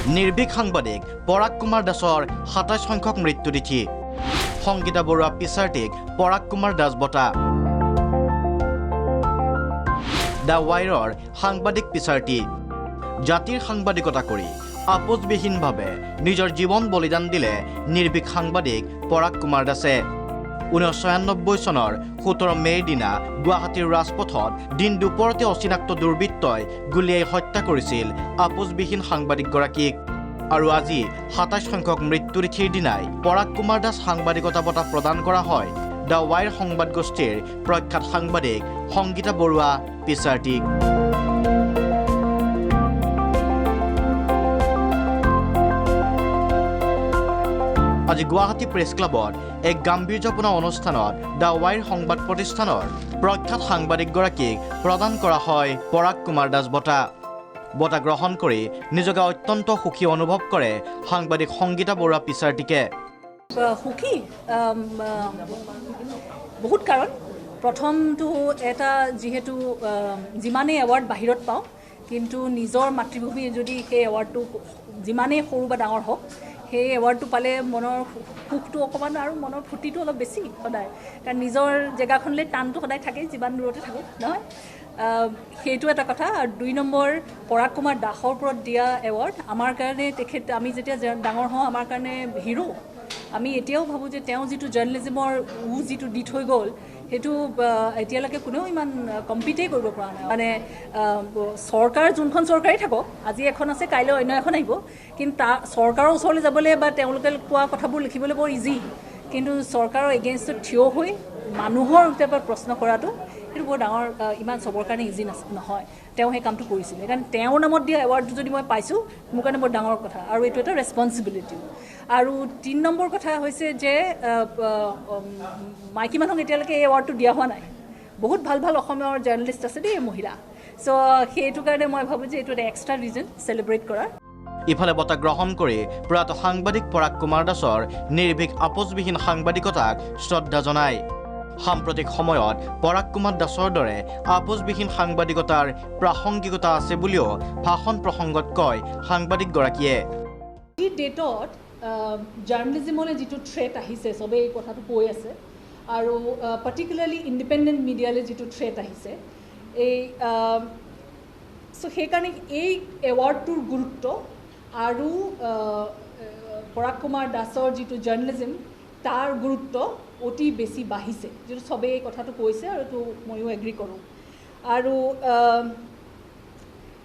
নিৰ্ভীক সাংবাদিক পৰাগ কুমাৰ দাসৰ ২৭ সংখ্যক মৃত্যুতিথি। সংগীতা বৰুৱা পিছাৰ্টিক পৰাগ কুমাৰ দাস বঁটা। দ্য ৱাইৰৰ সাংবাদিক পিছাৰ্টি। জাতিৰ সাংবাদিকতা কৰি আপোচবিহীনভাৱে নিজৰ জীৱন বলিদান দিলে নিৰ্ভীক সাংবাদিক পৰাগ কুমাৰ দাসে। 1996 চনৰ 17 মে'ৰ দিনা গুৱাহাটীৰ ৰাজপথত দিন দুপৰতে অচিনাক্ত দুৰ্বৃত্তই গুলীয়াই হত্যা কৰিছিল আপোচবিহীন সাংবাদিকগৰাকীক। আৰু আজি ২৭ সংখ্যক মৃত্যুতিথিৰ দিনাই পৰাগ কুমাৰ দাস সাংবাদিকতা বঁটা প্ৰদান কৰা হয় দ্য ৱাইৰ সংবাদ গোষ্ঠীৰ প্ৰখ্যাত সাংবাদিক সংগীতা বৰুৱা পিছাৰ্টিক। আজি গুৱাহাটী প্ৰেছ ক্লাবত এক গাম্ভীৰ্যপূৰ্ণ অনুষ্ঠানত দ্য ৱাইৰ সংবাদ প্ৰতিষ্ঠানৰ প্ৰখ্যাত সাংবাদিকগৰাকীক প্ৰদান কৰা হয় পৰাগ কুমাৰ দাস বঁটা। বঁটা গ্ৰহণ কৰি নিজকে অত্যন্ত সুখী অনুভৱ কৰে সাংবাদিক সংগীতা বৰুৱা পিছাৰ্টিকে। সুখী বহুত কাৰণ। প্ৰথমটো এটা যিহেতু যিমানেই এৱাৰ্ড বাহিৰত পাওঁ কিন্তু নিজৰ মাতৃভূমি যদি সেই এৱাৰ্ডটো যিমানেই সৰু বা ডাঙৰ হওক সেই এৱাৰ্ডটো পালে মনৰ সুখটো অকণমান আৰু মনৰ ফূৰ্তিটো অলপ বেছি সদায়, কাৰণ নিজৰ জেগাখনলৈ টানটো সদায় থাকেই যিমান দূৰতে থাকক নহয়। সেইটো এটা কথা। আৰু 2 নম্বৰ পৰাগ কুমাৰ দাসৰ ওপৰত দিয়া এৱাৰ্ড আমাৰ কাৰণে তেখেত আমি যেতিয়া ডাঙৰ হওঁ আমাৰ কাৰণে হিৰো। আমি এতিয়াও ভাবোঁ যে তেওঁ যিটো জাৰ্নেলিজিমৰ যিটো দি থৈ গ'ল সেইটো এতিয়ালৈকে কোনেও ইমান কম্পিটেই কৰিব পৰা নাই। মানে চৰকাৰ যোনখন চৰকাৰেই থাকক, আজি এখন আছে কাইলৈ অন্য এখন আহিব, কিন্তু চৰকাৰৰ ওচৰলৈ যাবলৈ বা তেওঁলোকে কোৱা কথাবোৰ লিখিবলৈ বৰ ইজি, কিন্তু চৰকাৰৰ এগেইনষ্টত থিয় হৈ মানুহৰ ওপৰত প্ৰশ্ন কৰাটো সেইটো বৰ ডাঙৰ, ইমান চবৰ কাৰণে ইজি নহয়। তেওঁ সেই কামটো কৰিছিলে, সেইকাৰণে তেওঁৰ নামত দিয়া এৱাৰ্ডটো যদি মই পাইছোঁ মোৰ কাৰণে বৰ ডাঙৰ কথা আৰু এইটো এটা ৰেছপনচিবিলিটি। আৰু 3 নম্বৰ কথা হৈছে যে মাইকী মানুহক এতিয়ালৈকে এই এৱাৰ্ডটো দিয়া হোৱা নাই। বহুত ভাল ভাল অসমৰ জাৰ্নেলিষ্ট আছে দেই মহিলা, চ' সেইটো কাৰণে মই ভাবোঁ যে এইটো এটা এক্সট্ৰা ৰিজন চেলিব্ৰেট কৰাৰ। ইফালে বঁটা গ্ৰহণ কৰি প্ৰয়াত সাংবাদিক পৰাগ কুমাৰ দাসৰ নিৰ্ভীক আপোচবিহীন সাংবাদিকতাক শ্ৰদ্ধা জনায়। সাম্প্ৰতিক সময়ত পৰাগ কুমাৰ দাসৰ দৰে আপোচবিহীন সাংবাদিকতাৰ প্ৰাসংগিকতা আছে বুলিও ভাষণ প্ৰসংগত কয় সাংবাদিকগৰাকীয়ে। এই ডেটত জাৰ্নেলিজিমলৈ যিটো থ্ৰেট আহিছে চবেই এই কথাটো কৈ আছে, আৰু পাৰ্টিকুলাৰলি ইণ্ডিপেণ্ডেণ্ট মিডিয়ালৈ যিটো থ্ৰেট আহিছে, এই চ' সেইকাৰণে এই এৱাৰ্ডটোৰ গুৰুত্ব আৰু পৰাগ কুমাৰ দাসৰ যিটো জাৰ্নেলিজিম তাৰ গুৰুত্ব অতি বেছি বাঢ়িছে, যিটো চবেই এই কথাটো কৈছে আৰু এইটো ময়ো এগ্ৰী কৰোঁ। আৰু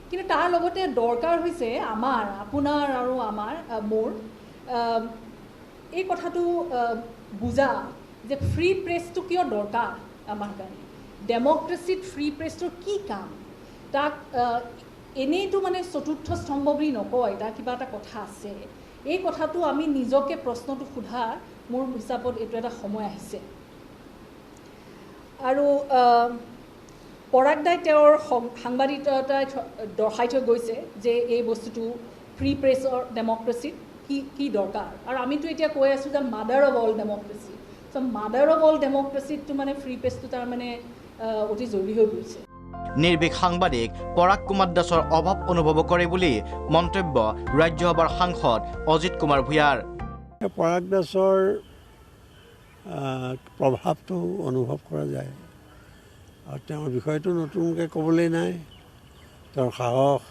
কিন্তু তাৰ লগতে দৰকাৰ হৈছে আমাৰ, আপোনাৰ আৰু মোৰ এই কথাটো বুজা যে ফ্ৰী প্ৰেছটো কিয় দৰকাৰ আমাৰ কাৰণে, ডেম'ক্ৰেচিত ফ্ৰী প্ৰেছটোৰ কি কাম, তাক এনেইতো মানে চতুৰ্থ স্তম্ভ বুলি নকয়, তাৰ কিবা এটা কথা আছে। এই কথাটো আমি নিজকে প্ৰশ্নটো সোধা মোৰ হিচাপত এইটো এটা সময় আহিছে। আৰু পৰাগ দাই তেওঁৰ সাংবাদিকতাই দৰ্শাই থৈ গৈছে যে এই বস্তুটো ফ্ৰী প্ৰেছৰ ডেম'ক্ৰেচিত কি দৰকাৰ। আৰু আমিতো এতিয়া কৈ আছোঁ যে mother of all democracy, so' mother of all ডেম'ক্ৰেচিতটো মানে ফ্ৰী প্ৰেছটো তাৰ মানে অতি জৰুৰী হৈ পৰিছে। নিৰ্ভীক সাংবাদিক পৰাগ কুমাৰ দাসৰ অভাৱ অনুভৱ কৰে বুলি মন্তব্য ৰাজ্যসভাৰ সাংসদ অজিত কুমাৰ ভূঞাৰ। পৰাগ দাসৰ প্ৰভাৱটো অনুভৱ কৰা যায় আৰু তেওঁৰ বিষয়টো নতুনকৈ ক'বলৈ নাই। তেওঁৰ সাহস,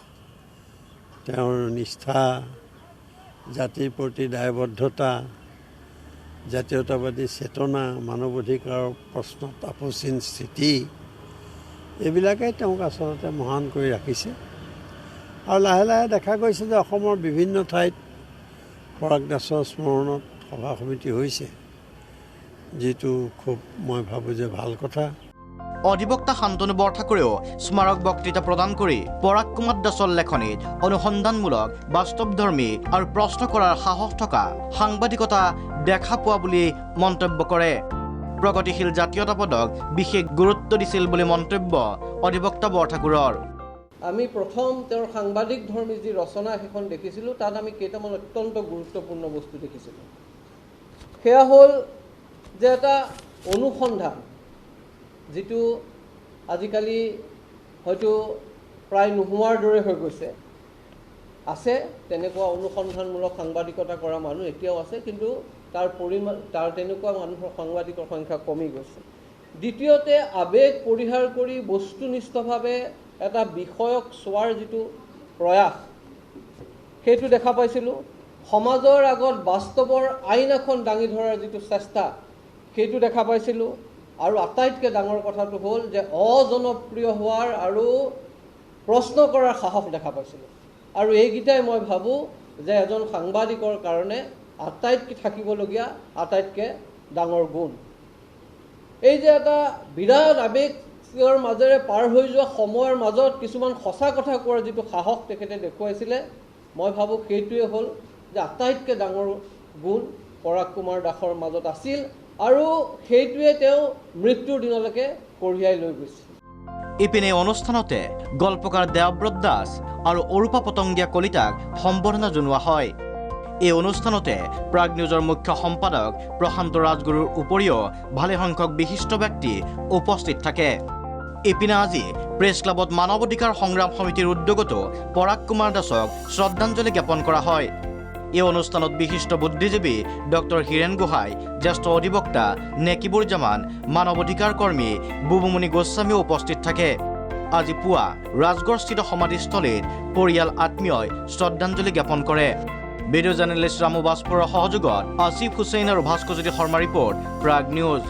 তেওঁৰ নিষ্ঠা, জাতিৰ প্ৰতি দায়বদ্ধতা, জাতীয়তাবাদী চেতনা, মানৱ অধিকাৰৰ প্ৰশ্নত আপোচহীন স্থিতি, এইবিলাকেই তেওঁক আচলতে মহান কৰি ৰাখিছে। আৰু লাহে লাহে দেখা গৈছে যে অসমৰ বিভিন্ন ঠাইত পৰাগ দাসৰ স্মৰণত সভা সমিতি হৈছে, যিটো খুব মই ভাবোঁ যে ভাল কথা। অধিবক্তা শান্তনু বৰঠাকুৰেও স্মাৰক বক্তৃতা প্ৰদান কৰি পৰাগ কুমাৰ দাসৰ লেখনিত অনুসন্ধানমূলক, বাস্তৱধৰ্মী আৰু প্ৰশ্ন কৰাৰ সাহস থকা সাংবাদিকতা দেখা পোৱা বুলি মন্তব্য কৰে। প্ৰগতিশীল জাতীয়তাবাদক বিশেষ গুৰুত্ব দিছিল বুলি মন্তব্য অধিবক্তা বৰঠাকুৰৰ। আমি প্ৰথম তেওঁৰ সাংবাদিক ধৰ্মী যি ৰচনা সেইখন দেখিছিলোঁ, তাত আমি কেইটামান অত্যন্ত গুৰুত্বপূৰ্ণ বস্তু দেখিছিলোঁ। সেয়া হ'ল যে এটা অনুসন্ধান, যিটো আজিকালি হয়তো প্ৰায় নোহোৱাৰ দৰে হৈ গৈছে, আছে, তেনেকুৱা অনুসন্ধানমূলক সাংবাদিকতা কৰা মানুহ এতিয়াও আছে, কিন্তু তাৰ তেনেকুৱা মানুহৰ সাংবাদিকৰ সংখ্যা কমি গৈছে। দ্বিতীয়তে, আৱেগ পৰিহাৰ কৰি বস্তুনিষ্ঠভাৱে এটা বিষয়ক চোৱাৰ যিটো প্ৰয়াস, সেইটো দেখা পাইছিলোঁ। সমাজৰ আগত বাস্তৱৰ আইন এখন দাঙি ধৰাৰ যিটো চেষ্টা, সেইটো দেখা পাইছিলোঁ। আৰু আটাইতকৈ ডাঙৰ কথাটো হ'ল যে অজনপ্ৰিয় হোৱাৰ আৰু প্ৰশ্ন কৰাৰ সাহস দেখা পাইছিলোঁ। আৰু এইকেইটাই মই ভাবোঁ যে এজন সাংবাদিকৰ কাৰণে আটাইতকৈ থাকিবলগীয়া আটাইতকৈ ডাঙৰ গুণ। এই যে এটা বিৰাট আৱেগৰ মাজেৰে পাৰ হৈ যোৱা সময়ৰ মাজত কিছুমান সঁচা কথা কোৱাৰ যিটো সাহস তেখেতে দেখুৱাইছিলে, মই ভাবোঁ সেইটোৱে হ'ল যে আটাইতকৈ ডাঙৰ গুণ পৰাগ কুমাৰ দাসৰ মাজত আছিল, আৰু সেইটোৱে তেওঁ মৃত্যুৰ দিনলৈকে কঢ়িয়াই লৈ গৈছিল। ইপিনে অনুষ্ঠানতে গল্পকাৰ দেৱব্ৰত দাস আৰু অৰূপা পতংগীয়া কলিতাক সম্বৰ্ধনা জনোৱা হয়। এই অনুষ্ঠানতে প্ৰাগ নিউজৰ মুখ্য সম্পাদক প্ৰশান্ত ৰাজগুৰুৰ উপৰিও ভালেসংখ্যক বিশিষ্ট ব্যক্তি উপস্থিত থাকে। ইপিনে আজি প্ৰেছ ক্লাবত মানৱ অধিকাৰ সংগ্ৰাম সমিতিৰ উদ্যোগতো পৰাগ কুমাৰ দাসক শ্ৰদ্ধাঞ্জলি জ্ঞাপন কৰা হয়। এই অনুষ্ঠানত বিশিষ্ট বুদ্ধিজীৱী ডক্টৰ হীৰেণ গোহাঁই, জ্যেষ্ঠ অধিবক্তা নেকিবুৰ জামান, মানৱ অধিকাৰ কৰ্মী বুবুমণি গোস্বামীও উপস্থিত থাকে। আজি পুৱা ৰাজগড়স্থিত সমাধিস্থলীত পৰিয়াল আত্মীয়ই শ্ৰদ্ধাঞ্জলি জ্ঞাপন কৰে। ভিডিঅ' জাৰ্নেলিষ্ট ৰামু বাজপৰৰ সহযোগত আসিফ হুছেইন আৰু ভাস্কৰজ্যোতি শৰ্মা ৰিপৰ্ট, প্ৰাগ নিউজ।